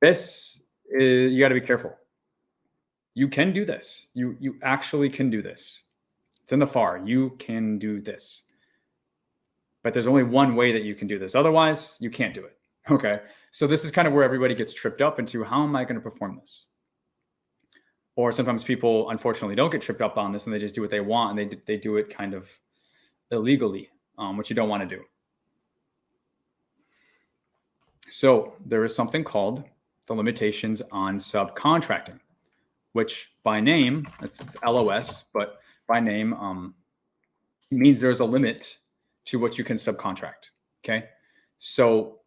This is, you got to be careful. You can do this. You actually can do this. It's in the FAR. You can do this. But there's only one way that you can do this. Otherwise, you can't do it. Okay. So this is kind of where everybody gets tripped up into, how am I going to perform this? Or sometimes people, unfortunately, don't get tripped up on this and they just do what they want, and they do it kind of illegally, which you don't want to do. So there is something called the limitations on subcontracting, which by name, it's LOS, but by name means there's a limit to what you can subcontract. Okay. So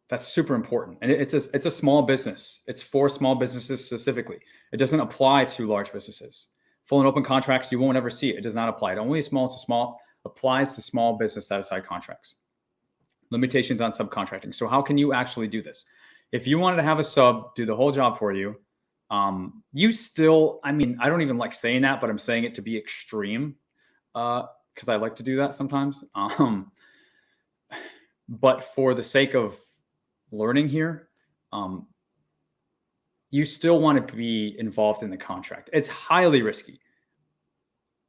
that's super important. And it's a small business. It's for small businesses specifically. It doesn't apply to large businesses. Full and open contracts, you won't ever see it. It does not apply. It only applies to small business set-aside contracts. Limitations on subcontracting. So how can you actually do this? If you wanted to have a sub do the whole job for you, you still, I mean, I don't even like saying that, but I'm saying it to be extreme because I like to do that sometimes. But for the sake of learning here, you still want to be involved in the contract. It's highly risky.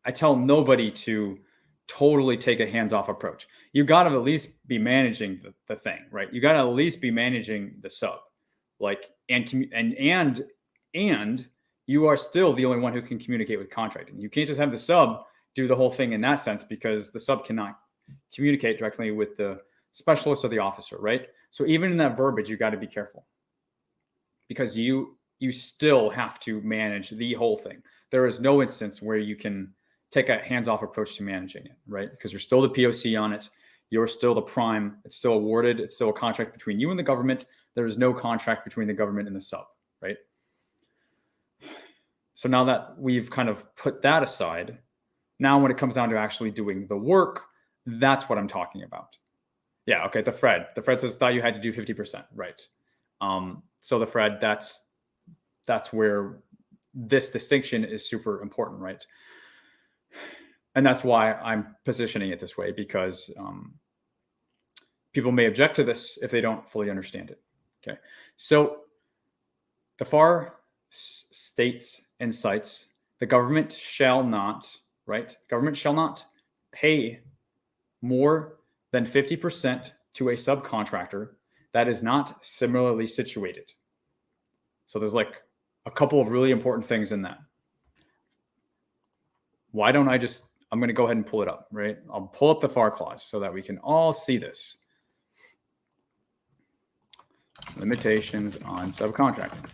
I tell nobody to totally take a hands-off approach. You got to at least be managing the thing, right? You got to at least be managing the sub, like, and you are still the only one who can communicate with contracting. You can't just have the sub do the whole thing in that sense, because the sub cannot communicate directly with the specialist or the officer, right? So even in that verbiage, you got to be careful, because you still have to manage the whole thing. There is no instance where you can take a hands-off approach to managing it, right? Because you're still the POC on it. You're still the prime. It's still awarded. It's still a contract between you and the government. There is no contract between the government and the sub, right? So now that we've kind of put that aside, now when it comes down to actually doing the work, that's what I'm talking about. Yeah, okay, the Fred says, thought you had to do 50%, right? So the Fred, that's where this distinction is super important, right? And that's why I'm positioning it this way, because people may object to this if they don't fully understand it. Okay, so the FAR states and cites the government shall not, right? Government shall not pay more than 50% to a subcontractor that is not similarly situated. So there's like a couple of really important things in that. Why don't I'm going to go ahead and pull it up, right? I'll pull up the FAR clause so that we can all see this. Limitations on subcontracting.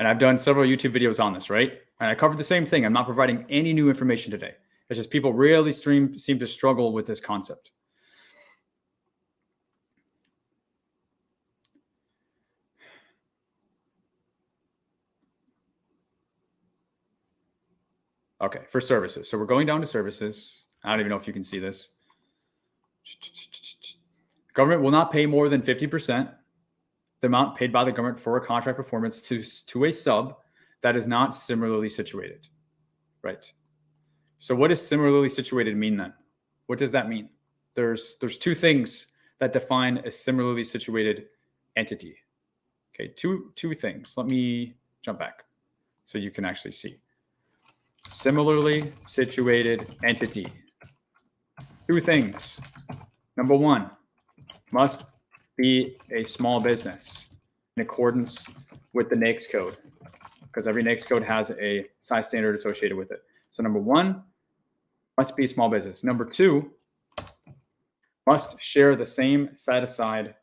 And I've done several YouTube videos on this, right? And I covered the same thing. I'm not providing any new information today. It's just people really seem to struggle with this concept. Okay, for services. So we're going down to services. I don't even know if you can see this. Government will not pay more than 50% the amount paid by the government for a contract performance to a sub that is not similarly situated, right? So what does similarly situated mean then? What does that mean? There's two things that define a similarly situated entity. Okay, two things. Let me jump back so you can actually see. Similarly situated entity. Two things. Number one, must be a small business in accordance with the NAICS code? Because every NAICS code has a size standard associated with it. So number one, must be a small business. Number two, must share the same set aside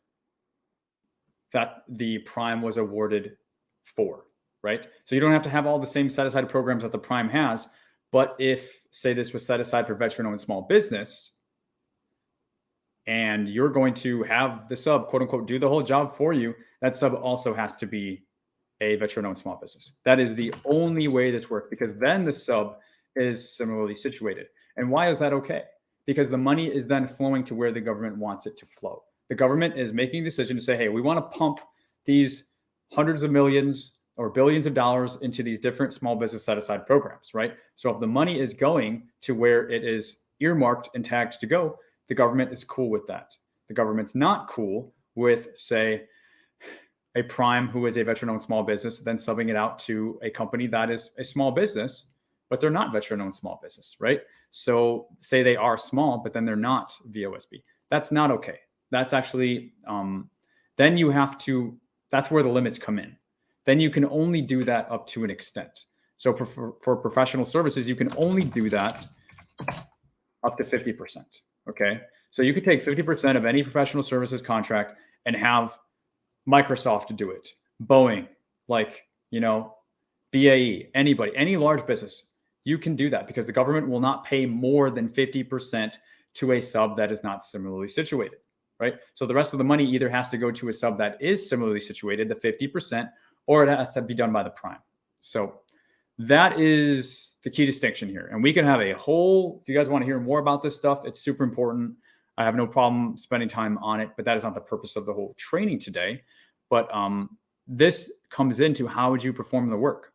that the prime was awarded for, right? So you don't have to have all the same set aside programs that the prime has, but if, say, this was set aside for veteran-owned small business, and you're going to have the sub, quote unquote, do the whole job for you, that sub also has to be a veteran-owned small business. That is the only way that's worked, because then the sub is similarly situated. And why is that okay? Because the money is then flowing to where the government wants it to flow. The government is making a decision to say, hey, we want to pump these hundreds of millions or billions of dollars into these different small business set-aside programs, right? So if the money is going to where it is earmarked and tagged to go, the government is cool with that. The government's not cool with, say, a prime who is a veteran-owned small business, then subbing it out to a company that is a small business, but they're not veteran-owned small business, right? So say they are small, but then they're not VOSB. That's not okay. That's actually, then you have to, that's where the limits come in. Then you can only do that up to an extent. So for professional services, you can only do that up to 50%, okay? So you could take 50% of any professional services contract and have Microsoft do it, Boeing, like, you know, BAE, anybody, any large business, you can do that because the government will not pay more than 50% to a sub that is not similarly situated, right? So the rest of the money either has to go to a sub that is similarly situated, the 50%, or it has to be done by the prime. So that is the key distinction here. And we can have a whole, if you guys want to hear more about this stuff, it's super important. I have no problem spending time on it, but that is not the purpose of the whole training today. But this comes into how would you perform the work?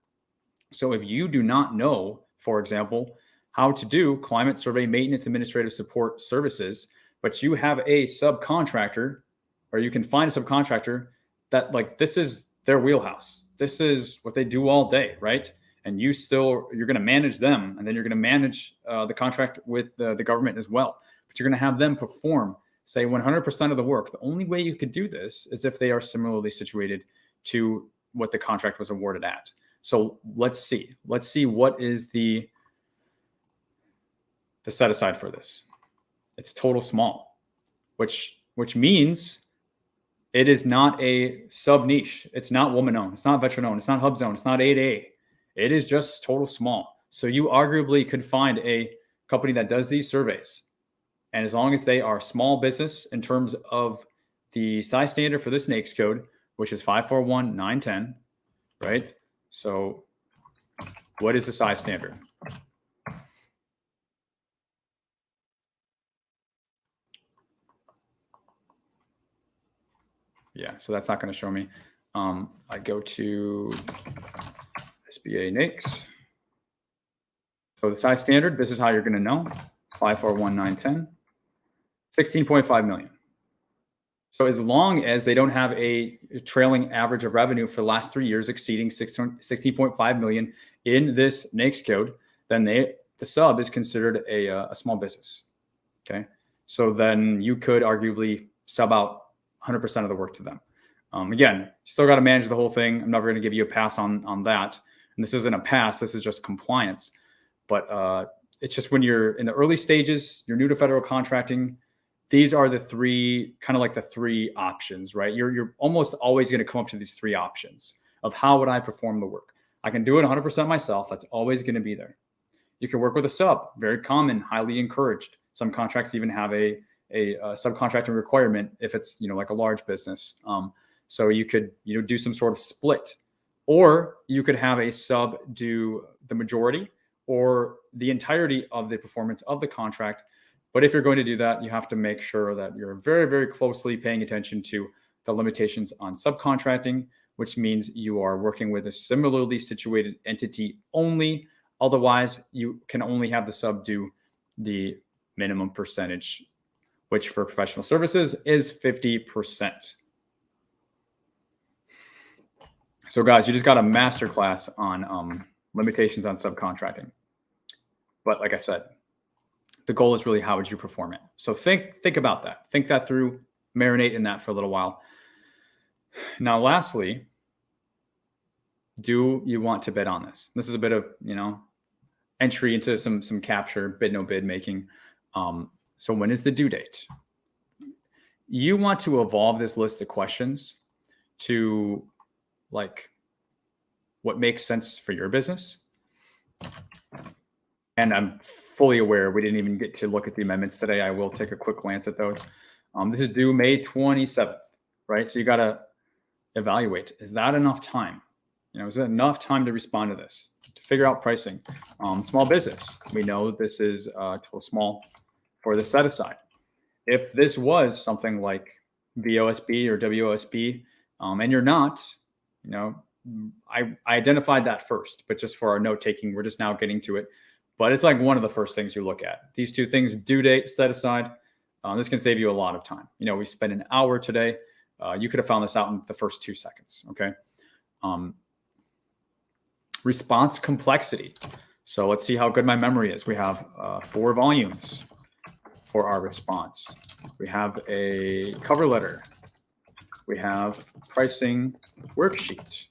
So if you do not know, for example, how to do climate survey maintenance administrative support services, but you have a subcontractor, or you can find a subcontractor that, like, this is their wheelhouse. This is what they do all day, right? And you're going to manage them, and then you're going to manage the contract with the government as well. But you're going to have them perform, say, 100% of the work. The only way you could do this is if they are similarly situated to what the contract was awarded at. So let's see what is the set aside for this. It's total small, which means it is not a sub niche. It's not woman owned. It's not veteran owned. It's not hub zone. It's not 8A. It is just total small. So you arguably could find a company that does these surveys. And as long as they are small business in terms of the size standard for this NAICS code, which is 541910, right? So what is the size standard? Yeah, so that's not going to show me. I go to SBA NAICS. So the size standard, this is how you're going to know, 541910, 16.5 million. So as long as they don't have a trailing average of revenue for the last 3 years exceeding 16.5 million in this NAICS code, then the sub is considered a small business. Okay, so then you could arguably sub out 100% of the work to them. Again, you still got to manage the whole thing. I'm never going to give you a pass on that. And this isn't a pass. This is just compliance. But it's just when you're in the early stages, you're new to federal contracting, these are the three, kind of like the three options, right? You're almost always going to come up to these three options of how would I perform the work. I can do it 100% myself. That's always going to be there. You can work with a sub, very common, highly encouraged. Some contracts even have a subcontracting requirement if it's, you know, like a large business. So you could, you know, do some sort of split, or you could have a sub do the majority or the entirety of the performance of the contract. But if you're going to do that, you have to make sure that you're very, very closely paying attention to the limitations on subcontracting, which means you are working with a similarly situated entity only. Otherwise, you can only have the sub do the minimum percentage, which for professional services is 50%. So guys, you just got a masterclass on limitations on subcontracting. But like I said, the goal is really how would you perform it? So think about that. Think that through, marinate in that for a little while. Now, lastly, do you want to bid on this? This is a bit of, entry into some capture, bid, no bid making. So when is the due date? You want to evolve this list of questions to like what makes sense for your business. And I'm fully aware we didn't even get to look at the amendments today. I will take a quick glance at those. This is due May 27th, right? So you got to evaluate, is that enough time? Is it enough time to respond to this, to figure out pricing? Small business, we know this is too small for the set aside. If this was something like VOSB or WOSB, and you're not, I identified that first, but just for our note taking, we're just now getting to it. But it's like one of the first things you look at. These two things, due date, set aside, this can save you a lot of time. We spent an hour today. You could have found this out in the first 2 seconds, okay? Response complexity. So let's see how good my memory is. We have 4 volumes for our response. We have a cover letter. We have pricing worksheet.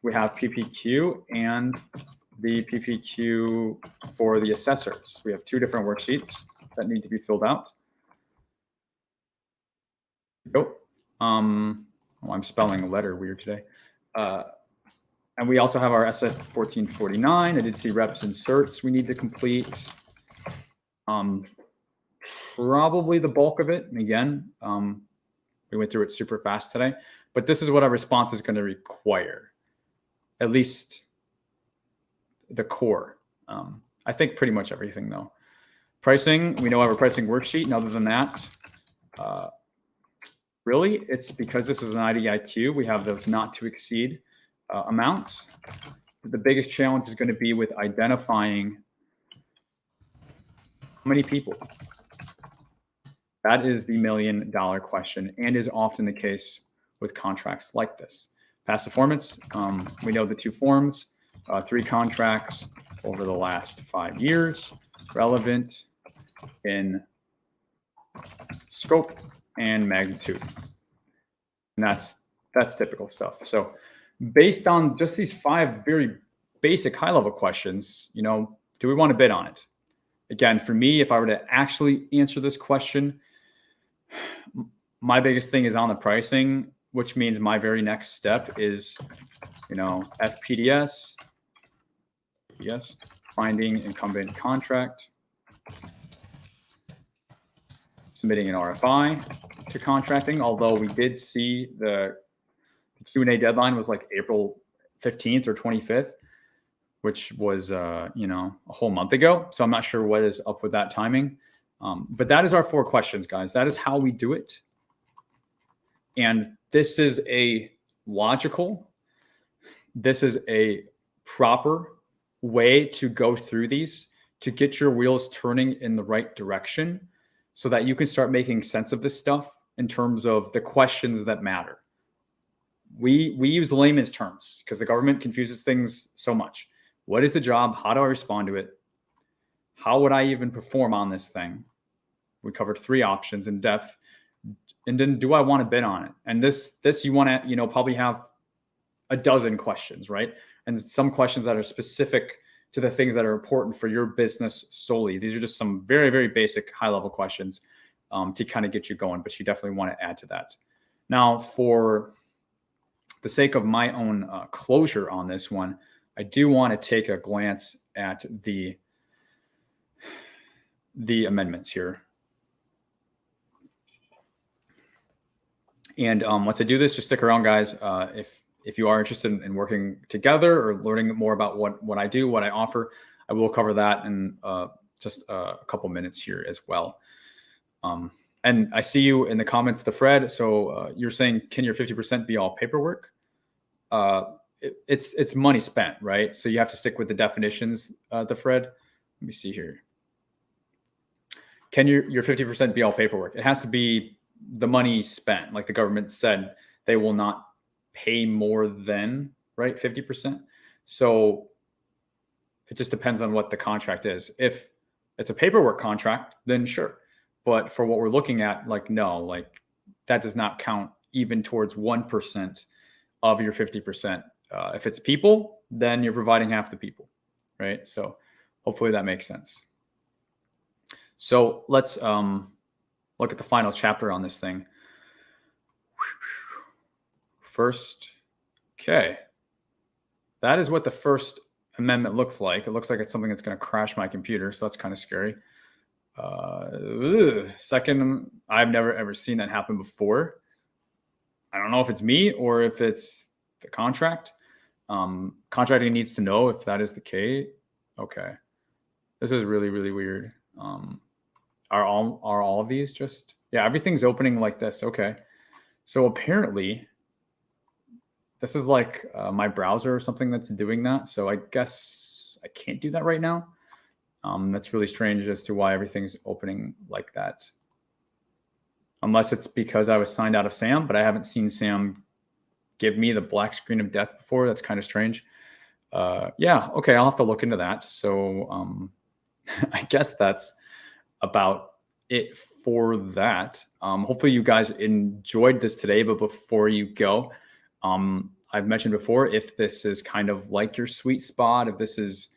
We have PPQ and the PPQ for the assessors. We have 2 different worksheets that need to be filled out. Nope. I'm spelling a letter weird today. And we also have our SF 1449. I did see reps and certs we need to complete. Probably the bulk of it. And again, we went through it super fast today, but this is what our response is going to require, at least the core. I think pretty much everything though. Pricing, we know our pricing worksheet, and other than that, really, it's because this is an IDIQ, we have those not to exceed amounts. The biggest challenge is going to be with identifying how many people. That is the $1 million question, and is often the case with contracts like this. Past performance, we know the 2 forms, 3 contracts over the last 5 years, relevant in scope and magnitude. And that's typical stuff. So based on just these 5 very basic high-level questions, do we want to bid on it? Again, for me, if I were to actually answer this question, my biggest thing is on the pricing, which means my very next step is, FPDS, yes, finding incumbent contract, submitting an RFI to contracting, although we did see the Q&A deadline was like April 15th or 25th, which was, a whole month ago. So I'm not sure what is up with that timing. But that is our 4 questions, guys. That is how we do it. And this is a logical, this is a proper way to go through these to get your wheels turning in the right direction so that you can start making sense of this stuff in terms of the questions that matter. We use layman's terms because the government confuses things so much. What is the job? How do I respond to it? How would I even perform on this thing? We covered 3 options in depth. And then do I want to bid on it? And this you want to, probably have a dozen questions, right? And some questions that are specific to the things that are important for your business solely. These are just some very, very basic high-level questions to kind of get you going, but you definitely want to add to that. Now, for the sake of my own closure on this one, I do want to take a glance at the amendments here. And once I do this, just stick around, guys. If you are interested in working together or learning more about what I do, what I offer, I will cover that in just a couple minutes here as well. And I see you in the comments, the Fred. So you're saying, can your 50% be all paperwork? It's money spent, right? So you have to stick with the definitions, the Fred. Let me see here. Can your 50% be all paperwork? It has to be the money spent. Like the government said, they will not pay more than, right, 50%. So it just depends on what the contract is. If it's a paperwork contract, then sure. But for what we're looking at, like, no, like that does not count even towards 1% of your 50%. If it's people, then you're providing half the people, right? So hopefully that makes sense. So let's look at the final chapter on this thing. First, okay. That is what the first amendment looks like. It looks like it's something that's going to crash my computer, so that's kind of scary. Second, I've never ever seen that happen before. I don't know if it's me or if it's the contract. Contracting needs to know if that is the case. Okay. This is really, really weird. Are all of these just, yeah, everything's opening like this. Okay. So apparently this is like my browser or something that's doing that. So I guess I can't do that right now. That's really strange as to why everything's opening like that. Unless it's because I was signed out of SAM, but I haven't seen SAM give me the black screen of death before. That's kind of strange. Yeah, okay, I'll have to look into that. So I guess that's about it for that. Hopefully you guys enjoyed this today, but before you go, I've mentioned before, if this is kind of like your sweet spot, if this is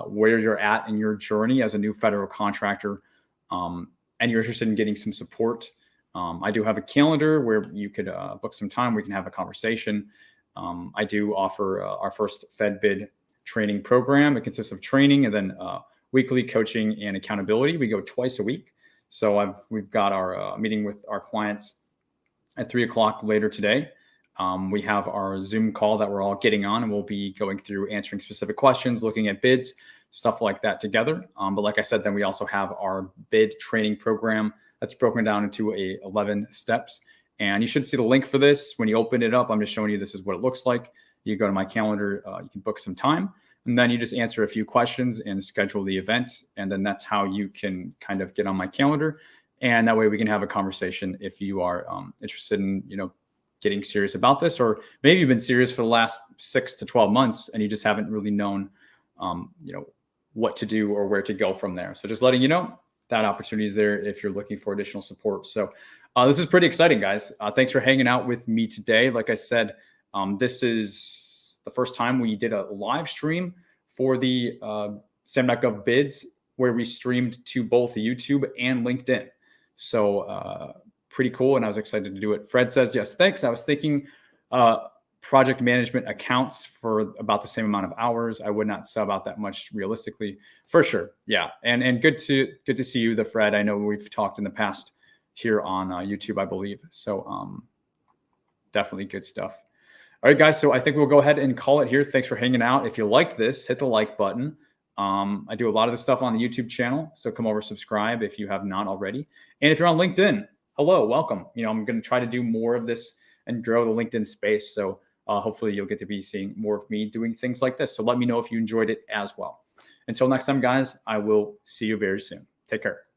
where you're at in your journey as a new federal contractor, and you're interested in getting some support, I do have a calendar where you could book some time. We can have a conversation. I do offer our first FedBid training program. It consists of training and then weekly coaching and accountability. We go twice a week. So we've got our meeting with our clients at 3 o'clock later today. We have our Zoom call that we're all getting on, and we'll be going through answering specific questions, looking at bids, stuff like that together. But like I said, then we also have our bid training program that's broken down into 11 steps. And you should see the link for this. When you open it up, I'm just showing you this is what it looks like. You go to my calendar, you can book some time, and then you just answer a few questions and schedule the event. And then that's how you can kind of get on my calendar. And that way we can have a conversation if you are interested in, getting serious about this, or maybe you've been serious for the last 6 to 12 months and you just haven't really known, what to do or where to go from there. So just letting you know that opportunity is there if you're looking for additional support. So this is pretty exciting, guys. Thanks for hanging out with me today. Like I said, this is the first time we did a live stream for the SAM.gov bids, where we streamed to both YouTube and LinkedIn. So pretty cool, and I was excited to do it. Fred says, yes, thanks. I was thinking project management accounts for about the same amount of hours. I would not sub out that much realistically, for sure. Yeah, and good to see you, the Fred. I know we've talked in the past here on YouTube, I believe. So definitely good stuff. All right, guys. So I think we'll go ahead and call it here. Thanks for hanging out. If you like this, hit the like button. I do a lot of this stuff on the YouTube channel, so come over, subscribe if you have not already. And if you're on LinkedIn, hello, welcome. I'm going to try to do more of this and grow the LinkedIn space. So hopefully you'll get to be seeing more of me doing things like this. So let me know if you enjoyed it as well. Until next time, guys, I will see you very soon. Take care.